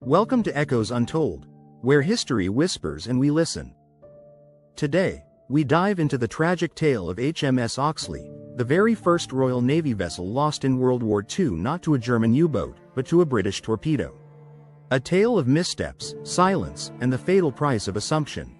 Welcome to Echoes Untold, where history whispers and we listen. Today, we dive into the tragic tale of HMS Oxley, the very first Royal Navy vessel lost in World War II, not to a German U-boat, but to a British torpedo. A tale of missteps, silence, and the fatal price of assumption.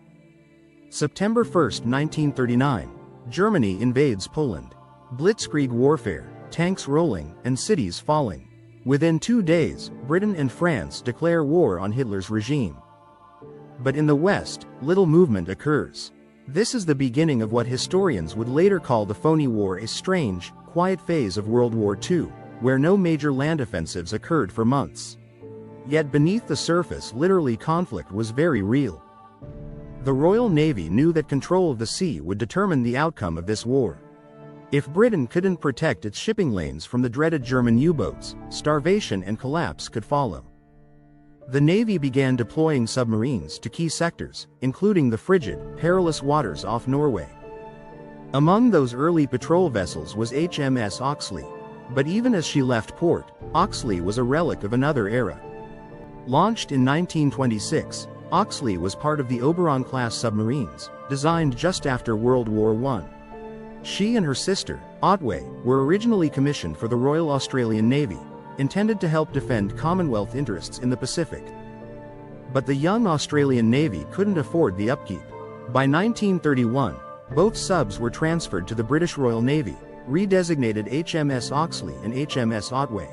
September 1, 1939, Germany invades Poland. Blitzkrieg warfare, tanks rolling, and cities falling. Within 2 days, Britain and France declare war on Hitler's regime. But in the West, little movement occurs. This is the beginning of what historians would later call the Phony War, a strange, quiet phase of World War II, where no major land offensives occurred for months. Yet beneath the surface, literally, conflict was very real. The Royal Navy knew that control of the sea would determine the outcome of this war. If Britain couldn't protect its shipping lanes from the dreaded German U-boats, starvation and collapse could follow. The Navy began deploying submarines to key sectors, including the frigid, perilous waters off Norway. Among those early patrol vessels was HMS Oxley. But even as she left port, Oxley was a relic of another era. Launched in 1926, Oxley was part of the Oberon-class submarines, designed just after World War I. She and her sister, Otway, were originally commissioned for the Royal Australian Navy, intended to help defend Commonwealth interests in the Pacific. But the young Australian Navy couldn't afford the upkeep. By 1931, both subs were transferred to the British Royal Navy, redesignated HMS Oxley and HMS Otway.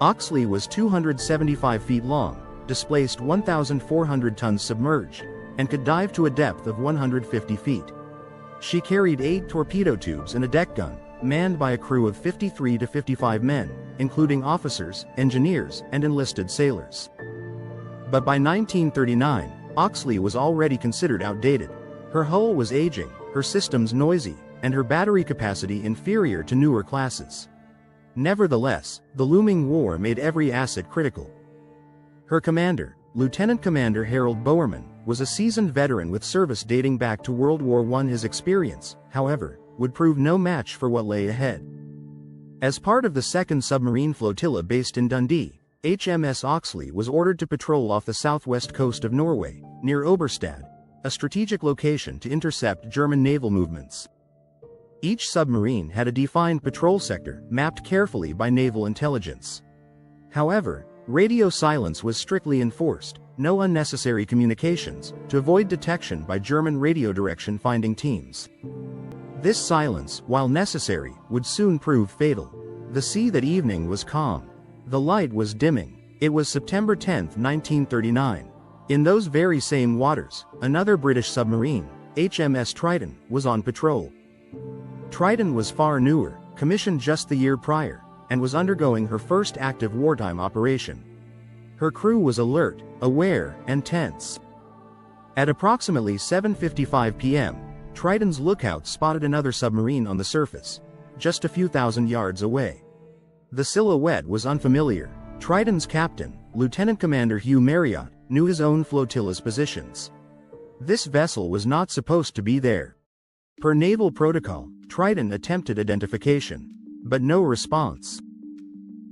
Oxley was 275 feet long, displaced 1,400 tons submerged, and could dive to a depth of 150 feet. She carried 8 torpedo tubes and a deck gun, manned by a crew of 53 to 55 men, including officers, engineers, and enlisted sailors. But by 1939, Oxley was already considered outdated. Her hull was aging, her systems noisy, and her battery capacity inferior to newer classes. Nevertheless, the looming war made every asset critical. Her commander, Lieutenant Commander Harold Bowerman, was a seasoned veteran with service dating back to World War I. His experience, however, would prove no match for what lay ahead. As part of the 2nd Submarine Flotilla based in Dundee, HMS Oxley was ordered to patrol off the southwest coast of Norway, near Oberstad, a strategic location to intercept German naval movements. Each submarine had a defined patrol sector, mapped carefully by naval intelligence. However, radio silence was strictly enforced, no unnecessary communications, to avoid detection by German radio direction finding teams. This silence, while necessary, would soon prove fatal. The sea that evening was calm. The light was dimming. It was September 10, 1939. In those very same waters, another British submarine, HMS Triton, was on patrol. Triton was far newer, commissioned just the year prior, and was undergoing her first active wartime operation. Her crew was alert, aware, and tense. At approximately 7:55 p.m., Triton's lookout spotted another submarine on the surface, just a few thousand yards away. The silhouette was unfamiliar. Triton's captain, Lieutenant Commander Hugh Marriott, knew his own flotilla's positions. This vessel was not supposed to be there. Per naval protocol, Triton attempted identification, but no response.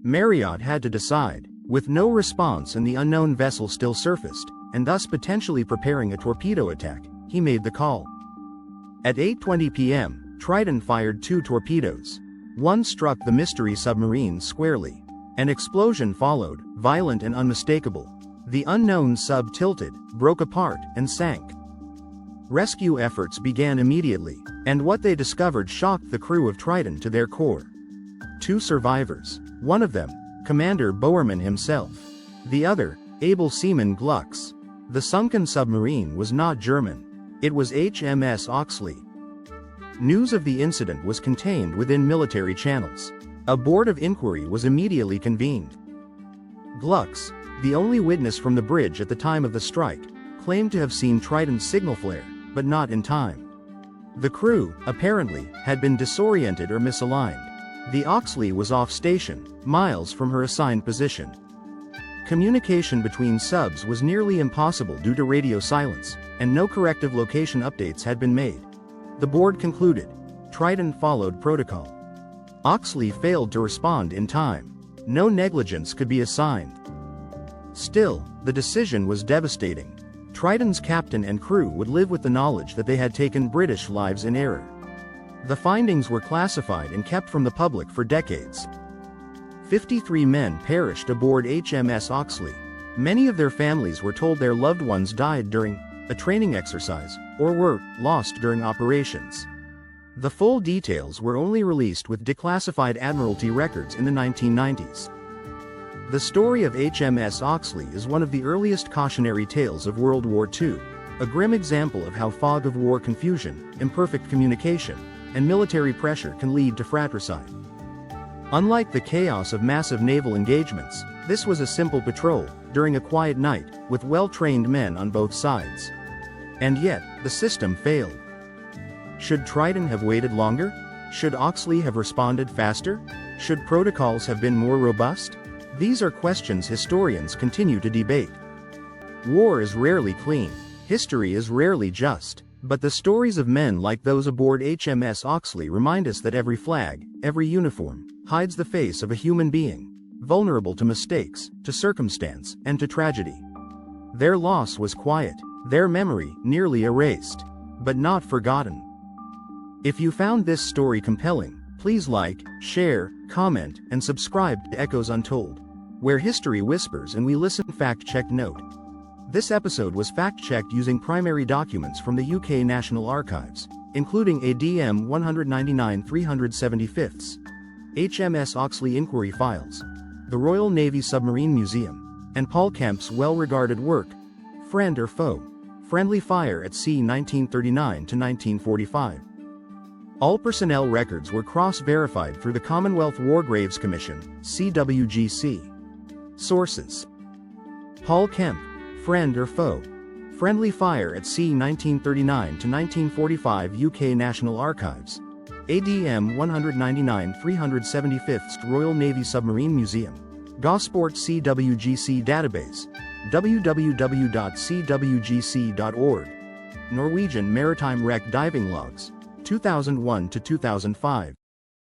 Marriott had to decide. With no response and the unknown vessel still surfaced, and thus potentially preparing a torpedo attack, he made the call. At 8:20 p.m., Triton fired 2 torpedoes. One struck the mystery submarine squarely. An explosion followed, violent and unmistakable. The unknown sub tilted, broke apart, and sank. Rescue efforts began immediately, and what they discovered shocked the crew of Triton to their core. 2 survivors. One of them, Commander Bowerman himself. The other, Able Seaman Gluckes. The sunken submarine was not German. It was HMS Oxley. News of the incident was contained within military channels. A board of inquiry was immediately convened. Gluckes, the only witness from the bridge at the time of the strike, claimed to have seen Triton's signal flare, but not in time. The crew, apparently, had been disoriented or misaligned. The Oxley was off station, miles from her assigned position. Communication between subs was nearly impossible due to radio silence, and no corrective location updates had been made. The board concluded. Triton followed protocol. Oxley failed to respond in time. No negligence could be assigned. Still, the decision was devastating. Triton's captain and crew would live with the knowledge that they had taken British lives in error. The findings were classified and kept from the public for decades. 53 men perished aboard HMS Oxley. Many of their families were told their loved ones died during a training exercise, or were lost during operations. The full details were only released with declassified Admiralty records in the 1990s. The story of HMS Oxley is one of the earliest cautionary tales of World War II, a grim example of how fog of war confusion, imperfect communication, and military pressure can lead to fratricide. Unlike the chaos of massive naval engagements, this was a simple patrol, during a quiet night, with well-trained men on both sides. And yet, the system failed. Should Triton have waited longer? Should Oxley have responded faster? Should protocols have been more robust? These are questions historians continue to debate. War is rarely clean. History is rarely just. But the stories of men like those aboard HMS Oxley remind us that every flag, every uniform, hides the face of a human being, vulnerable to mistakes, to circumstance, and to tragedy. Their loss was quiet, their memory nearly erased, but not forgotten. If you found this story compelling, please like, share, comment, and subscribe to Echoes Untold, where history whispers and we listen. Fact-check note. This episode was fact-checked using primary documents from the UK National Archives, including ADM 199 375, HMS Oxley Inquiry Files, the Royal Navy Submarine Museum, and Paul Kemp's well-regarded work, Friend or Foe? Friendly Fire at Sea 1939 to 1945. All personnel records were cross-verified through the Commonwealth War Graves Commission, CWGC. Sources: Paul Kemp, Friend or Foe? Friendly Fire at Sea 1939 to 1945 UK National Archives. ADM 199 375 Royal Navy Submarine Museum. Gosport CWGC Database. www.cwgc.org. Norwegian Maritime Wreck Diving Logs. 2001 to 2005.